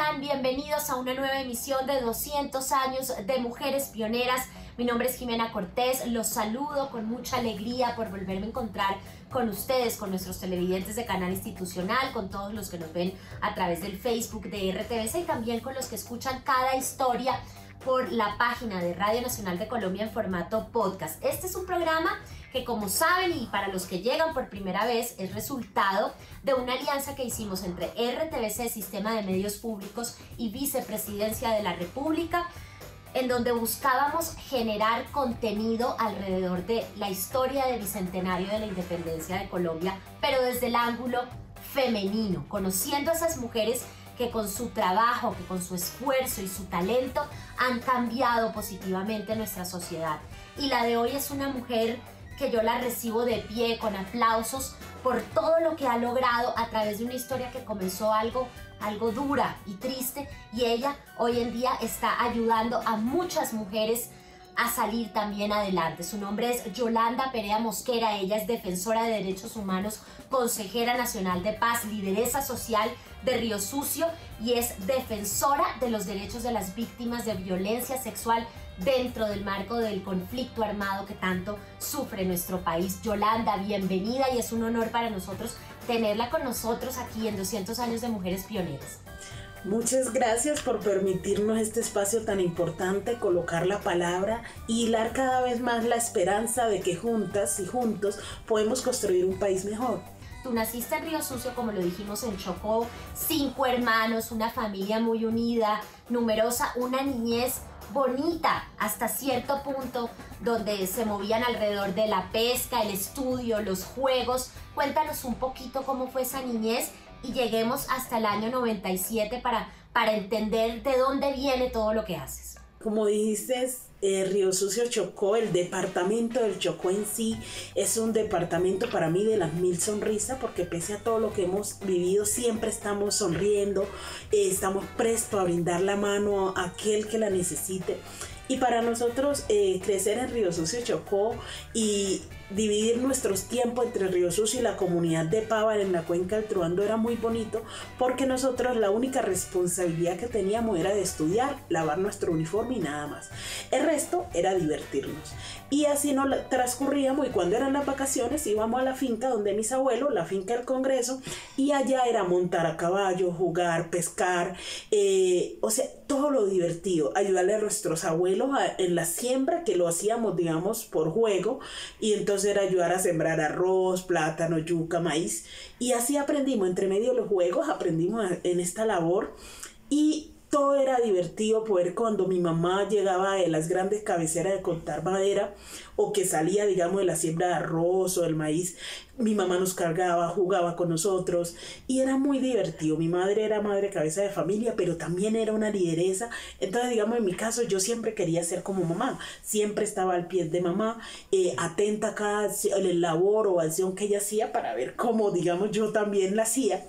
están? Bienvenidos a una nueva emisión de 200 años de Mujeres Pioneras. Mi nombre es Jimena Cortés, los saludo con mucha alegría por volverme a encontrar con ustedes, con nuestros televidentes de Canal Institucional, con todos los que nos ven a través del Facebook de RTVC y también con los que escuchan cada historia por la página de Radio Nacional de Colombia en formato podcast. Este es un programa que, como saben, y para los que llegan por primera vez, es resultado de una alianza que hicimos entre RTVC, Sistema de Medios Públicos, y Vicepresidencia de la República, en donde buscábamos generar contenido alrededor de la historia del bicentenario de la independencia de Colombia, pero desde el ángulo femenino, conociendo a esas mujeres que con su trabajo, que con su esfuerzo y su talento han cambiado positivamente nuestra sociedad. Y la de hoy es una mujer que yo la recibo de pie, con aplausos, por todo lo que ha logrado a través de una historia que comenzó algo dura y triste, y ella hoy en día está ayudando a muchas mujeres a salir también adelante. Su nombre es Yolanda Perea Mosquera. Ella es defensora de derechos humanos, consejera nacional de paz, lideresa social de Río Sucio, y es defensora de los derechos de las víctimas de violencia sexual dentro del marco del conflicto armado que tanto sufre nuestro país. Yolanda, bienvenida, y es un honor para nosotros tenerla con nosotros aquí en 200 años de Mujeres Pioneras. Muchas gracias por permitirnos este espacio tan importante, colocar la palabra y hilar cada vez más la esperanza de que juntas y juntos podemos construir un país mejor. Tú naciste en Río Sucio, como lo dijimos, en Chocó, 5 hermanos, una familia muy unida, numerosa, una niñez bonita hasta cierto punto, donde se movían alrededor de la pesca, el estudio, los juegos. Cuéntanos un poquito cómo fue esa niñez y lleguemos hasta el año 97 para entender de dónde viene todo lo que haces. Como dijiste, Río Sucio, Chocó, el departamento del Chocó en sí es un departamento para mí de las mil sonrisas, porque pese a todo lo que hemos vivido siempre estamos sonriendo, estamos prestos a brindar la mano a aquel que la necesite. Y para nosotros crecer en Río Sucio, Chocó, y dividir nuestros tiempos entre Río Sucio y la comunidad de Pávar en la cuenca del Truando era muy bonito, porque nosotros la única responsabilidad que teníamos era de estudiar, lavar nuestro uniforme y nada más. El resto era divertirnos. Y así nos transcurríamos, y cuando eran las vacaciones íbamos a la finca donde mis abuelos, la finca del Congreso, y allá era montar a caballo, jugar, pescar, o sea, todo lo divertido, ayudarle a nuestros abuelos en la siembra, que lo hacíamos, digamos, por juego, y entonces era ayudar a sembrar arroz, plátano, yuca, maíz, y así aprendimos, entre medio de los juegos, aprendimos en esta labor, y todo era divertido. Poder, cuando mi mamá llegaba de las grandes cabeceras de cortar madera, o que salía, digamos, de la siembra de arroz o del maíz, mi mamá nos cargaba, jugaba con nosotros, y era muy divertido. Mi madre era madre cabeza de familia, pero también era una lideresa. Entonces, digamos, en mi caso, yo siempre quería ser como mamá, siempre estaba al pie de mamá, atenta a cada labor o acción que ella hacía, para ver cómo, digamos, yo también la hacía.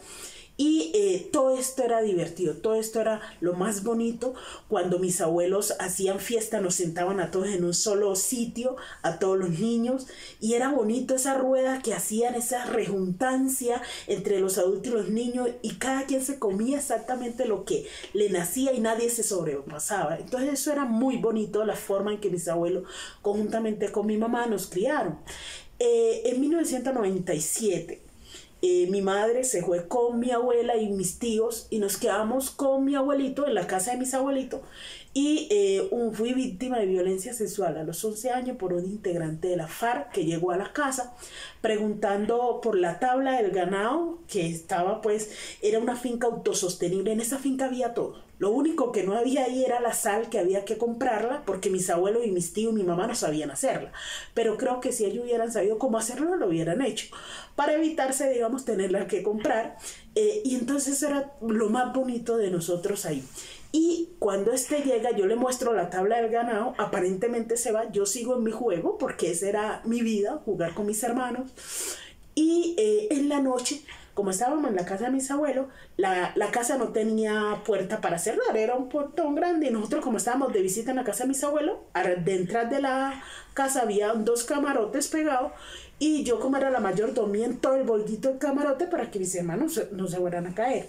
Y todo esto era divertido, todo esto era lo más bonito. Cuando mis abuelos hacían fiesta, nos sentaban a todos en un solo sitio, a todos los niños, y era bonito esa rueda que hacían, esa rejuntancia entre los adultos y los niños, y cada quien se comía exactamente lo que le nacía y nadie se sobrepasaba. Entonces eso era muy bonito, la forma en que mis abuelos, conjuntamente con mi mamá, nos criaron. En 1997... mi madre se fue con mi abuela y mis tíos, y nos quedamos con mi abuelito en la casa de mis abuelitos, y fui víctima de violencia sexual a los 11 años por un integrante de la FARC que llegó a la casa preguntando por la tabla del ganado, que estaba, pues, era una finca autosostenible. En esa finca había todo. Lo único que no había ahí era la sal, que había que comprarla, porque mis abuelos y mis tíos y mi mamá no sabían hacerla. Pero creo que si ellos hubieran sabido cómo hacerlo, lo hubieran hecho, para evitarse, digamos, tenerla que comprar. Y entonces era lo más bonito de nosotros ahí. Y cuando llega, yo le muestro la tabla del ganado, aparentemente se va, yo sigo en mi juego, porque esa era mi vida, jugar con mis hermanos. Y en la noche, como estábamos en la casa de mis abuelos, la casa no tenía puerta para cerrar, era un portón grande, y nosotros, como estábamos de visita en la casa de mis abuelos, detrás de la casa había 2 camarotes pegados, y yo, como era la mayor, dormía en todo el boldito del camarote para que mis hermanos no se fueran a caer.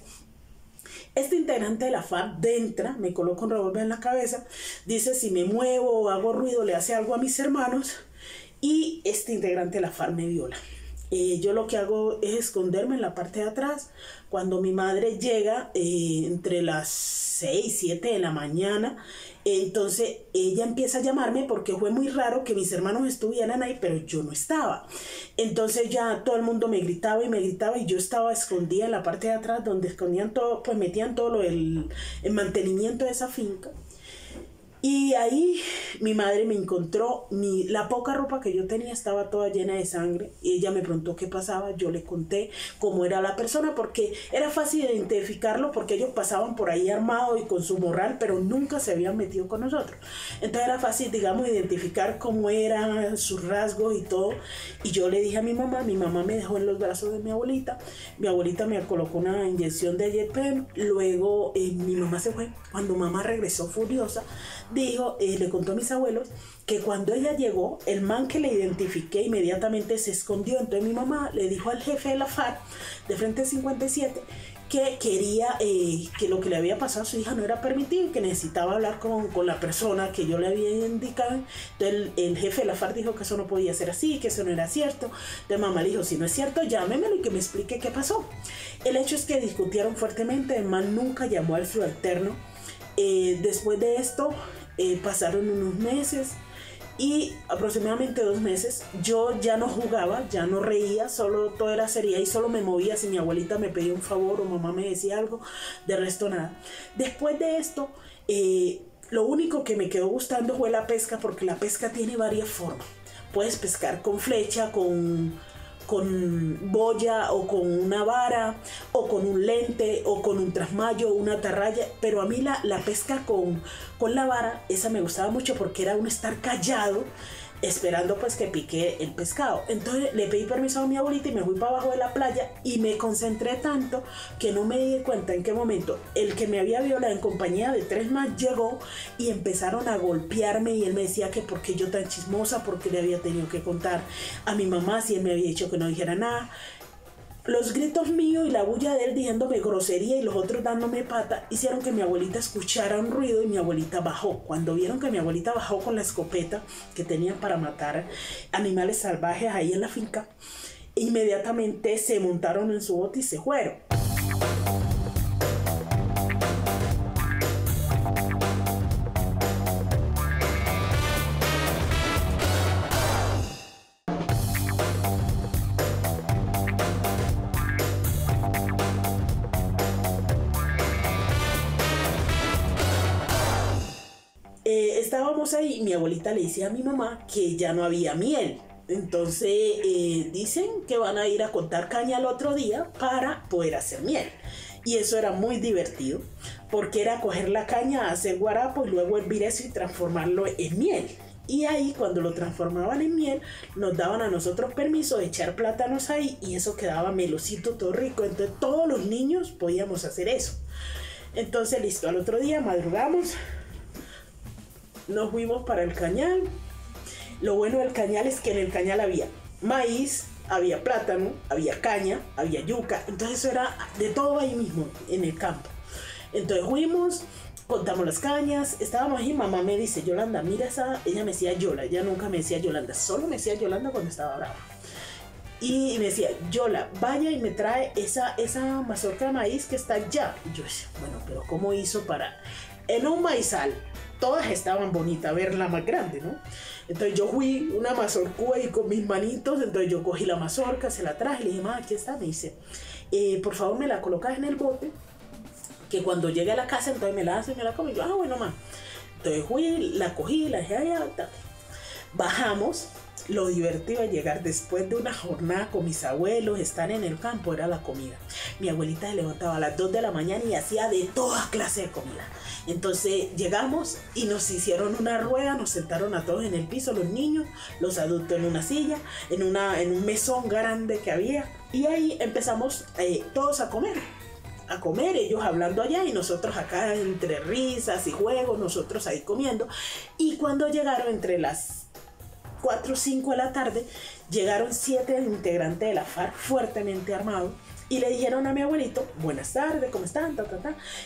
Este integrante de la FARC entra, me coloca un revólver en la cabeza, dice si me muevo o hago ruido le hace algo a mis hermanos y este integrante de la FARC me viola. Yo lo que hago es esconderme en la parte de atrás. Cuando mi madre llega entre las 6, 7 de la mañana, entonces ella empieza a llamarme porque fue muy raro que mis hermanos estuvieran ahí, pero yo no estaba. Entonces ya todo el mundo me gritaba y yo estaba escondida en la parte de atrás donde escondían todo, pues metían todo el mantenimiento de esa finca. Y ahí mi madre me encontró, la poca ropa que yo tenía estaba toda llena de sangre. Y ella me preguntó qué pasaba, yo le conté cómo era la persona, porque era fácil identificarlo, porque ellos pasaban por ahí armados y con su morral, pero nunca se habían metido con nosotros. Entonces era fácil, digamos, identificar cómo eran sus rasgos y todo. Y yo le dije a mi mamá me dejó en los brazos de mi abuelita me colocó una inyección de Yepem, luego mi mamá se fue. Cuando mamá regresó furiosa, dijo, le contó a mis abuelos que cuando ella llegó, el man que le identifiqué inmediatamente se escondió. Entonces mi mamá le dijo al jefe de la FARC de Frente 57 que quería, que lo que le había pasado a su hija no era permitido y que necesitaba hablar con la persona que yo le había indicado. Entonces el jefe de la FARC dijo que eso no podía ser así, que eso no era cierto. Entonces mamá le dijo, si no es cierto, llámemelo y que me explique qué pasó. El hecho es que discutieron fuertemente, el man nunca llamó al subalterno. Después de esto pasaron unos meses y aproximadamente 2 meses yo ya no jugaba, ya no reía, solo todo era sería y solo me movía si mi abuelita me pedía un favor o mamá me decía algo, de resto nada. Después de esto lo único que me quedó gustando fue la pesca, porque la pesca tiene varias formas. Puedes pescar con flecha, con boya o con una vara o con un lente o con un trasmayo, una atarraya, pero a mí la pesca con la vara, esa me gustaba mucho porque era uno estar callado esperando pues que pique el pescado. Entonces le pedí permiso a mi abuelita y me fui para abajo de la playa y me concentré tanto que no me di cuenta en qué momento el que me había violado en compañía de 3 más llegó y empezaron a golpearme y él me decía que por qué yo tan chismosa, porque le había tenido que contar a mi mamá si él me había dicho que no dijera nada. Los gritos míos y la bulla de él diciéndome grosería y los otros dándome pata hicieron que mi abuelita escuchara un ruido y mi abuelita bajó. Cuando vieron que mi abuelita bajó con la escopeta que tenían para matar animales salvajes ahí en la finca, inmediatamente se montaron en su bote y se fueron. Estábamos ahí y mi abuelita le decía a mi mamá que ya no había miel. Entonces dicen que van a ir a cortar caña al otro día para poder hacer miel. Y eso era muy divertido porque era coger la caña, hacer guarapo y luego hervir eso y transformarlo en miel. Y ahí cuando lo transformaban en miel nos daban a nosotros permiso de echar plátanos ahí y eso quedaba melosito, todo rico. Entonces todos los niños podíamos hacer eso. Entonces listo, al otro día madrugamos, nos fuimos para el cañal. Lo bueno del cañal es que en el cañal había maíz, había plátano, había caña, había yuca. Entonces eso era de todo ahí mismo en el campo. Entonces fuimos, contamos las cañas, estábamos ahí. Mamá me dice, Yolanda, mira esa. Ella me decía Yola, ella nunca me decía Yolanda, solo me decía Yolanda cuando estaba brava. Y me decía, Yola, vaya y me trae esa mazorca de maíz que está allá. Y yo decía, bueno, pero ¿cómo hizo para...? En un maizal todas estaban bonitas, ver la más grande, ¿no? Entonces yo fui una mazorcúa y con mis manitos, entonces yo cogí la mazorca, se la traje, le dije, mamá, aquí está, me dice, por favor me la colocas en el bote, que cuando llegue a la casa, entonces me la hace y me la como. Y yo, bueno, mamá. Entonces fui, la cogí, la dejé allá, bajamos. Lo divertido de llegar después de una jornada con mis abuelos, estar en el campo, era la comida. Mi abuelita se levantaba a las 2 de la mañana y hacía de toda clase de comida. Entonces llegamos y nos hicieron una rueda, nos sentaron a todos en el piso, los niños, los adultos en una silla, en un mesón grande que había. Y ahí empezamos todos a comer, ellos hablando allá y nosotros acá entre risas y juegos, nosotros ahí comiendo. Y cuando llegaron entre las 4 o 5 de la tarde, llegaron 7 integrantes de la FARC fuertemente armados Y le dijeron a mi abuelito, buenas tardes, ¿cómo están?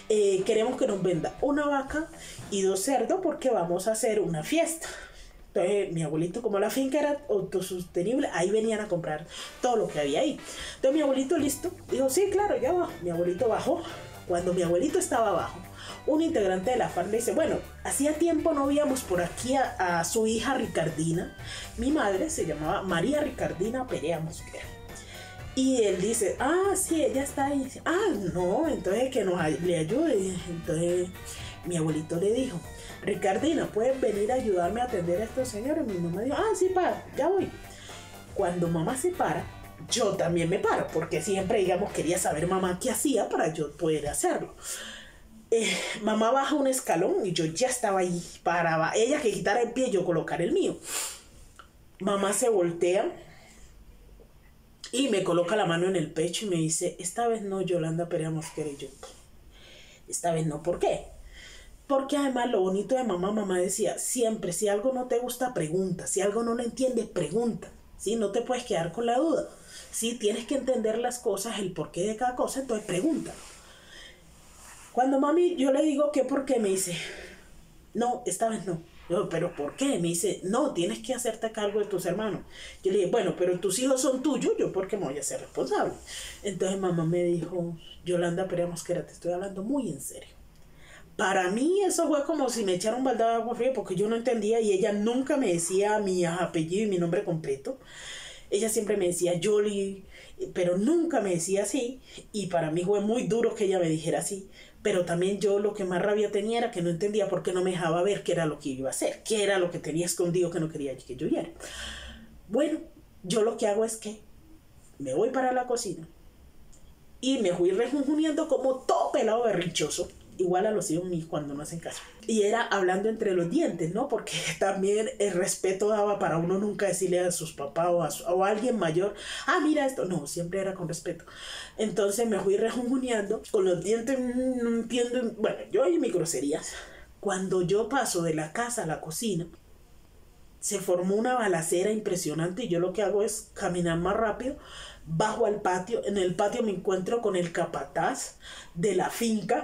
Queremos que nos venda una vaca y 2 cerdos porque vamos a hacer una fiesta. Entonces mi abuelito, como la finca era autosostenible, ahí venían a comprar todo lo que había ahí. Entonces mi abuelito, listo, dijo, sí, claro, ya va. Mi abuelito bajó. Cuando mi abuelito estaba abajo, un integrante de la FARC le dice, bueno, hacía tiempo no veíamos por aquí a su hija Ricardina. Mi madre se llamaba María Ricardina Perea Mosquera. Y él dice, sí, ella está ahí. Dice, no, entonces que le ayude. Entonces mi abuelito le dijo, Ricardina, ¿puedes venir a ayudarme a atender a estos señores? Mi mamá dijo, sí, ya voy. Cuando mamá se para, yo también me paro, porque siempre, digamos, quería saber mamá qué hacía para yo poder hacerlo. Mamá baja un escalón y yo ya estaba ahí para ella que quitara el pie, yo colocar el mío. Mamá se voltea y me coloca la mano en el pecho y me dice, esta vez no, Yolanda Perea Mosquera. Y yo, esta vez no, ¿por qué? Porque además lo bonito de mamá decía, siempre, si algo no te gusta, pregunta, si algo no lo entiendes, pregunta, ¿sí? No te puedes quedar con la duda, ¿sí? Tienes que entender las cosas, el porqué de cada cosa, entonces pregunta. Cuando mami, yo le digo que por qué, me dice, no, esta vez no. Yo, ¿pero por qué? Me dice, no, tienes que hacerte cargo de tus hermanos. Yo le dije, bueno, pero tus hijos son tuyos, yo por qué me voy a ser responsable. Entonces mamá me dijo, Yolanda Perea Mosquera, te estoy hablando muy en serio. Para mí eso fue como si me echaran un baldado de agua fría porque yo no entendía y ella nunca me decía mi apellido y mi nombre completo. Ella siempre me decía Yoli, pero nunca me decía así y para mí fue muy duro que ella me dijera así. Pero también yo lo que más rabia tenía era que no entendía por qué no me dejaba ver qué era lo que iba a hacer, qué era lo que tenía escondido que no quería que yo viera. Bueno, yo lo que hago es que me voy para la cocina y me fui rejunjuniendo como todo pelado berrinchoso, igual a los hijos míos cuando no hacen caso. Y era hablando entre los dientes, ¿no? Porque también el respeto daba para uno nunca decirle a sus papás o a alguien mayor, mira esto. No, siempre era con respeto. Entonces me fui rejunjuneando, con los dientes, no entiendo, bueno, yo y mis groserías. Cuando yo paso de la casa a la cocina, se formó una balacera impresionante y yo lo que hago es caminar más rápido, bajo al patio. En el patio me encuentro con el capataz de la finca,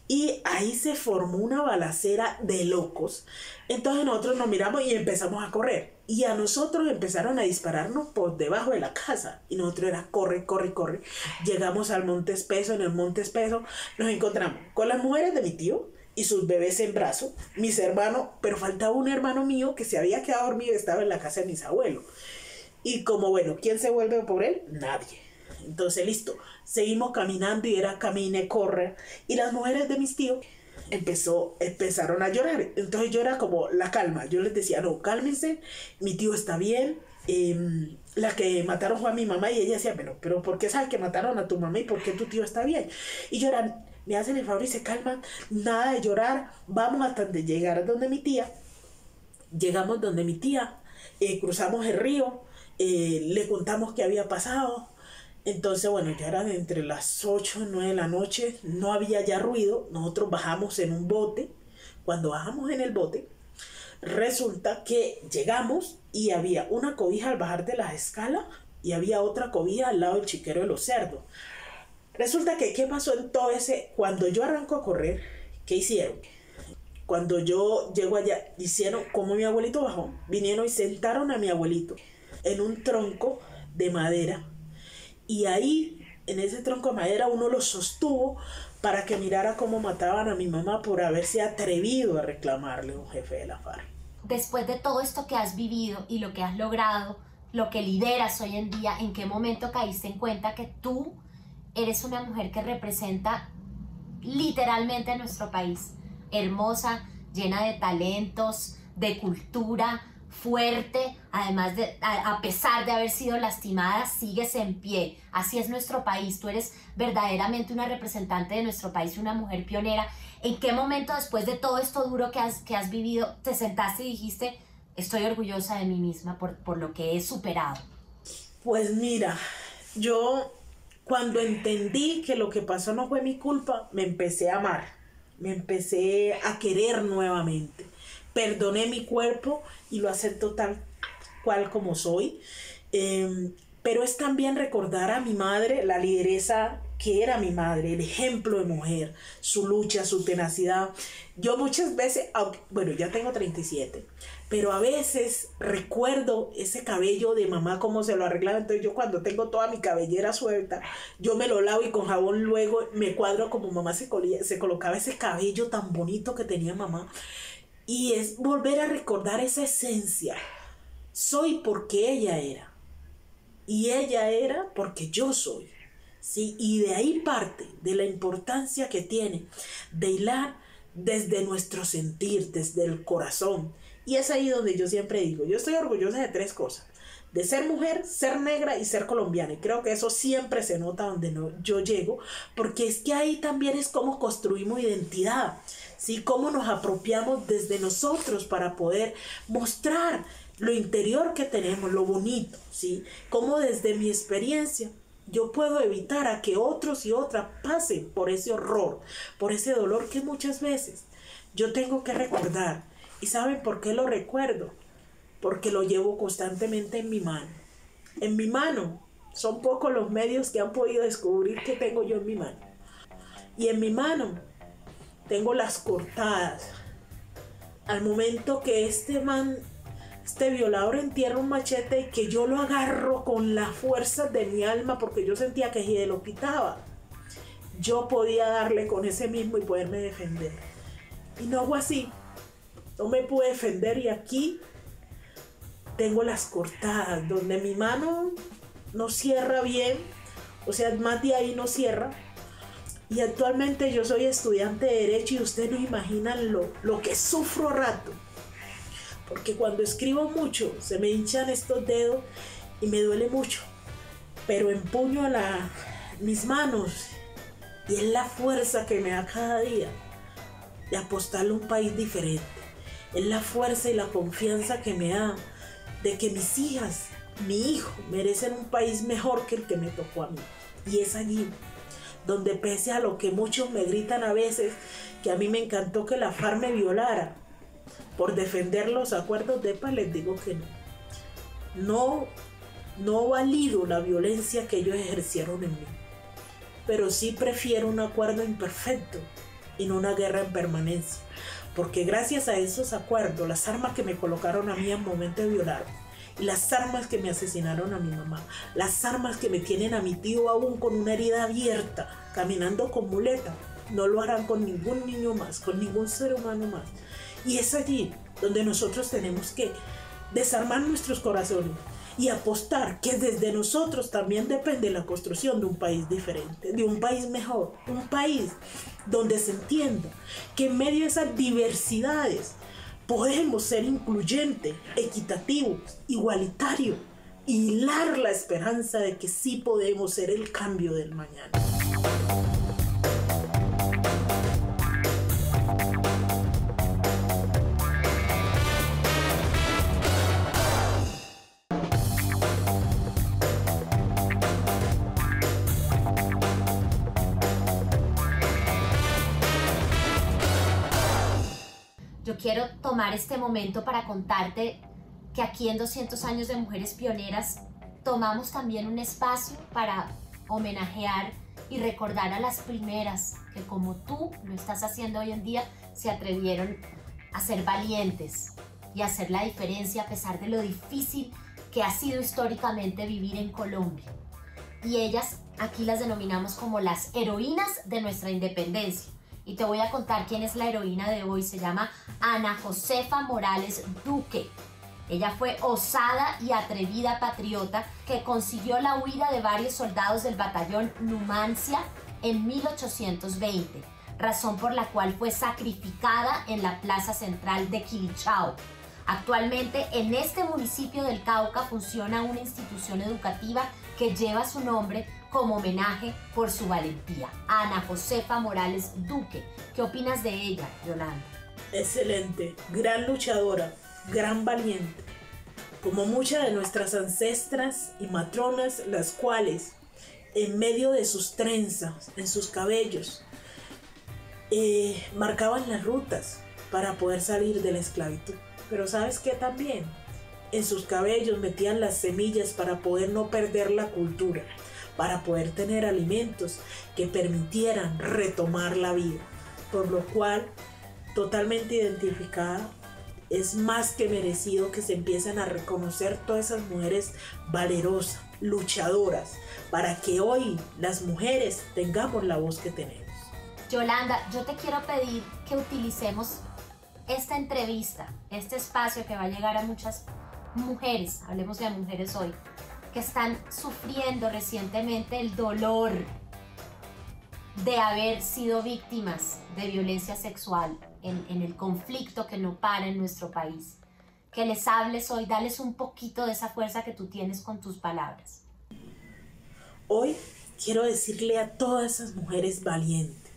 y ahí se formó una balacera de locos. Entonces nosotros nos miramos y empezamos a correr. Y a nosotros empezaron a dispararnos por debajo de la casa. Y nosotros era corre. Llegamos al Monte Espeso. En el Monte Espeso nos encontramos con las mujeres de mi tío y sus bebés en brazos, mis hermanos, pero faltaba un hermano mío que se había quedado dormido y estaba en la casa de mis abuelos. Y como bueno, ¿quién se vuelve por él? Nadie. Entonces listo, seguimos caminando y era camine, corre. Y las mujeres de mis tíos empezaron a llorar. Entonces yo era como la calma. Yo les decía, no, cálmense, mi tío está bien. La que mataron fue a mi mamá. Y ella decía, pero ¿por qué sabes que mataron a tu mamá y por qué tu tío está bien? Y yo era, me hacen el favor y se calman, nada de llorar, vamos hasta de llegar donde mi tía. Llegamos donde mi tía, cruzamos el río, le contamos qué había pasado. Entonces, bueno, ya eran entre las 8 y 9 de la noche, no había ya ruido, nosotros bajamos en un bote. Cuando bajamos en el bote, resulta que llegamos y había una cobija al bajar de las escalas y había otra cobija al lado del chiquero de los cerdos. Resulta que, ¿qué pasó en todo ese? Cuando yo arranco a correr, ¿qué hicieron? Cuando yo llego allá, hicieron como mi abuelito bajó, vinieron y sentaron a mi abuelito en un tronco de madera. Y ahí, en ese tronco de madera, uno lo sostuvo para que mirara cómo mataban a mi mamá por haberse atrevido a reclamarle a un jefe de la FARC. Después de todo esto que has vivido y lo que has logrado, lo que lideras hoy en día, ¿en qué momento caíste en cuenta que tú eres una mujer que representa literalmente a nuestro país? Hermosa, llena de talentos, de cultura, fuerte, además de, a pesar de haber sido lastimada, sigues en pie. Así es nuestro país. Tú eres verdaderamente una representante de nuestro país y una mujer pionera. ¿En qué momento, después de todo esto duro que has vivido, te sentaste y dijiste, estoy orgullosa de mí misma por lo que he superado? Pues mira, yo cuando entendí que lo que pasó no fue mi culpa, me empecé a amar, me empecé a querer nuevamente. Perdoné mi cuerpo y lo acepto tal cual como soy. pero es también recordar a mi madre, la lideresa que era mi madre, el ejemplo de mujer, su lucha, su tenacidad. Yo muchas veces, bueno, ya tengo 37, pero a veces recuerdo ese cabello de mamá, cómo se lo arreglaba. Entonces yo cuando tengo toda mi cabellera suelta, yo me lo lavo y con jabón luego me cuadro como mamá se colocaba ese cabello tan bonito que tenía mamá. Y es volver a recordar esa esencia. Soy porque ella era. Y ella era porque yo soy. ¿Sí? Y de ahí parte de la importancia que tiene de hilar desde nuestro sentir, desde el corazón. Y es ahí donde yo siempre digo, yo estoy orgullosa de 3 cosas: de ser mujer, ser negra y ser colombiana. Y creo que eso siempre se nota donde yo llego, porque es que ahí también es cómo construimos identidad, ¿sí? Cómo nos apropiamos desde nosotros para poder mostrar lo interior que tenemos, lo bonito, ¿sí? Cómo desde mi experiencia yo puedo evitar a que otros y otras pasen por ese horror, por ese dolor que muchas veces yo tengo que recordar. ¿Y saben por qué lo recuerdo? Porque lo llevo constantemente en mi mano. En mi mano son pocos los medios que han podido descubrir que tengo yo en mi mano. Y en mi mano tengo las cortadas. Al momento que este violador entierra un machete y que yo lo agarro con la fuerza de mi alma, porque yo sentía que si lo quitaba, yo podía darle con ese mismo y poderme defender. Y no fue así. No me pude defender y aquí tengo las cortadas, donde mi mano no cierra bien, o sea, más de ahí no cierra. Y actualmente yo soy estudiante de Derecho y ustedes no imaginan lo que sufro a rato. Porque cuando escribo mucho se me hinchan estos dedos y me duele mucho. Pero empuño mis manos y es la fuerza que me da cada día de apostarle a un país diferente. Es la fuerza y la confianza que me da de que mis hijas, mi hijo, merecen un país mejor que el que me tocó a mí. Y es allí donde, pese a lo que muchos me gritan a veces, que a mí me encantó que la FARC me violara por defender los acuerdos de paz, les digo que no. No valido la violencia que ellos ejercieron en mí, pero sí prefiero un acuerdo imperfecto y no una guerra en permanencia, porque gracias a esos acuerdos, las armas que me colocaron a mí en momento de violar, y las armas que me asesinaron a mi mamá, las armas que me tienen a mi tío aún con una herida abierta, caminando con muleta, no lo harán con ningún niño más, con ningún ser humano más. Y es allí donde nosotros tenemos que desarmar nuestros corazones y apostar que desde nosotros también depende la construcción de un país diferente, de un país mejor, un país donde se entienda que en medio de esas diversidades podemos ser incluyentes, equitativos, igualitarios, y hilar la esperanza de que sí podemos ser el cambio del mañana. Yo quiero tomar este momento para contarte que aquí en 200 años de Mujeres Pioneras tomamos también un espacio para homenajear y recordar a las primeras que, como tú lo estás haciendo hoy en día, se atrevieron a ser valientes y a hacer la diferencia a pesar de lo difícil que ha sido históricamente vivir en Colombia. Y ellas aquí las denominamos como las heroínas de nuestra independencia. Y te voy a contar quién es la heroína de hoy. Se llama Ana Josefa Morales Duque. Ella fue osada y atrevida patriota que consiguió la huida de varios soldados del batallón Numancia en 1820, razón por la cual fue sacrificada en la plaza central de Quilichao. Actualmente en este municipio del Cauca funciona una institución educativa que lleva su nombre como homenaje por su valentía. Ana Josefa Morales Duque. ¿Qué opinas de ella, Yolanda? Excelente, gran luchadora, gran valiente, como muchas de nuestras ancestras y matronas, las cuales en medio de sus trenzas, en sus cabellos, marcaban las rutas para poder salir de la esclavitud. Pero ¿sabes qué también? en sus cabellos metían las semillas para poder no perder la cultura, para poder tener alimentos que permitieran retomar la vida, por lo cual, totalmente identificada, es más que merecido que se empiecen a reconocer todas esas mujeres valerosas, luchadoras, para que hoy las mujeres tengamos la voz que tenemos. Yolanda, yo te quiero pedir que utilicemos esta entrevista, este espacio que va a llegar a muchas mujeres, hablemos de mujeres hoy, que están sufriendo recientemente el dolor de haber sido víctimas de violencia sexual en el conflicto que no para en nuestro país. Que les hables hoy, dales un poquito de esa fuerza que tú tienes con tus palabras. Hoy quiero decirle a todas esas mujeres valientes,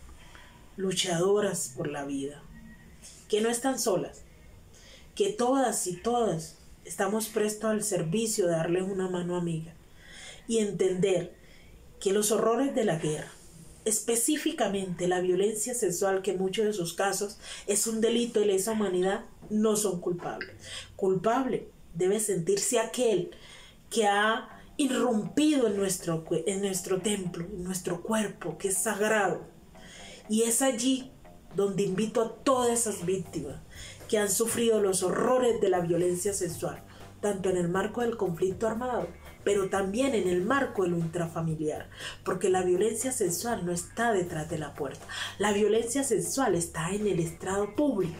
luchadoras por la vida, que no están solas, que todas y todas estamos prestos al servicio de darles una mano amiga y entender que los horrores de la guerra, específicamente la violencia sexual, que en muchos de sus casos es un delito de lesa humanidad, no son culpables. Culpable debe sentirse aquel que ha irrumpido en nuestro templo, en nuestro cuerpo, que es sagrado. Y es allí donde invito a todas esas víctimas que han sufrido los horrores de la violencia sexual, tanto en el marco del conflicto armado, pero también en el marco de lo intrafamiliar, porque la violencia sexual no está detrás de la puerta, la violencia sexual está en el estrado público.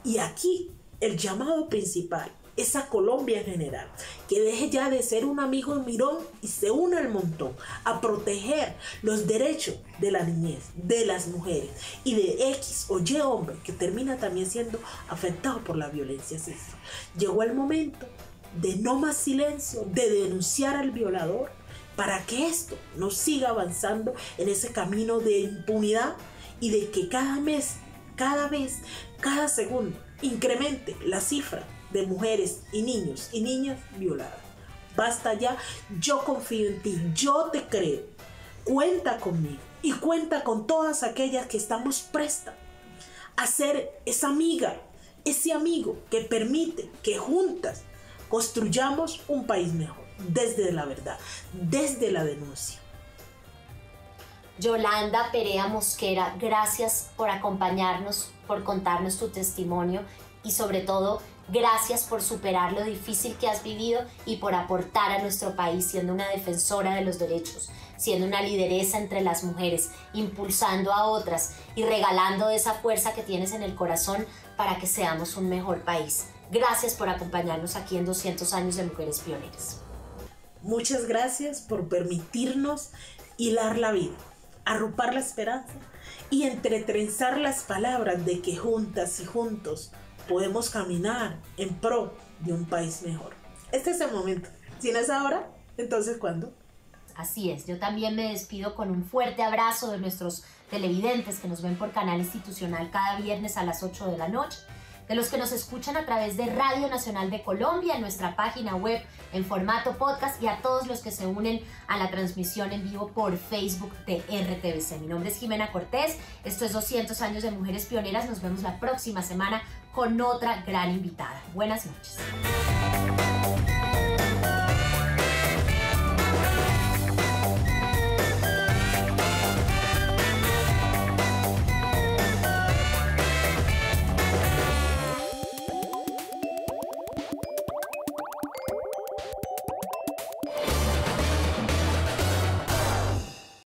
Y aquí el llamado principal es a Colombia en general, que deje ya de ser un amigo de Mirón y se una al montón a proteger los derechos de la niñez, de las mujeres y de X o Y hombre que termina también siendo afectado por la violencia sexual. Llegó el momento de no más silencio, de denunciar al violador para que esto no siga avanzando en ese camino de impunidad y de que cada mes, cada vez, cada segundo incremente la cifra de mujeres y niños y niñas violadas. Basta ya, yo confío en ti, yo te creo, cuenta conmigo y cuenta con todas aquellas que estamos prestas a ser esa amiga, ese amigo que permite que juntas construyamos un país mejor, desde la verdad, desde la denuncia. Yolanda Perea Mosquera, gracias por acompañarnos, por contarnos tu testimonio y sobre todo, gracias por superar lo difícil que has vivido y por aportar a nuestro país siendo una defensora de los derechos, siendo una lideresa entre las mujeres, impulsando a otras y regalando esa fuerza que tienes en el corazón para que seamos un mejor país. Gracias por acompañarnos aquí en 200 años de Mujeres Pioneras. Muchas gracias por permitirnos hilar la vida, arropar la esperanza y entretrenzar las palabras de que juntas y juntos podemos caminar en pro de un país mejor. Este es el momento. Si no es ahora, entonces ¿cuándo? Así es, yo también me despido con un fuerte abrazo de nuestros televidentes que nos ven por Canal Institucional cada viernes a las 8 de la noche, de los que nos escuchan a través de Radio Nacional de Colombia, en nuestra página web en formato podcast y a todos los que se unen a la transmisión en vivo por Facebook de RTVC. Mi nombre es Jimena Cortés, esto es 200 años de Mujeres Pioneras, nos vemos la próxima semana con otra gran invitada. Buenas noches.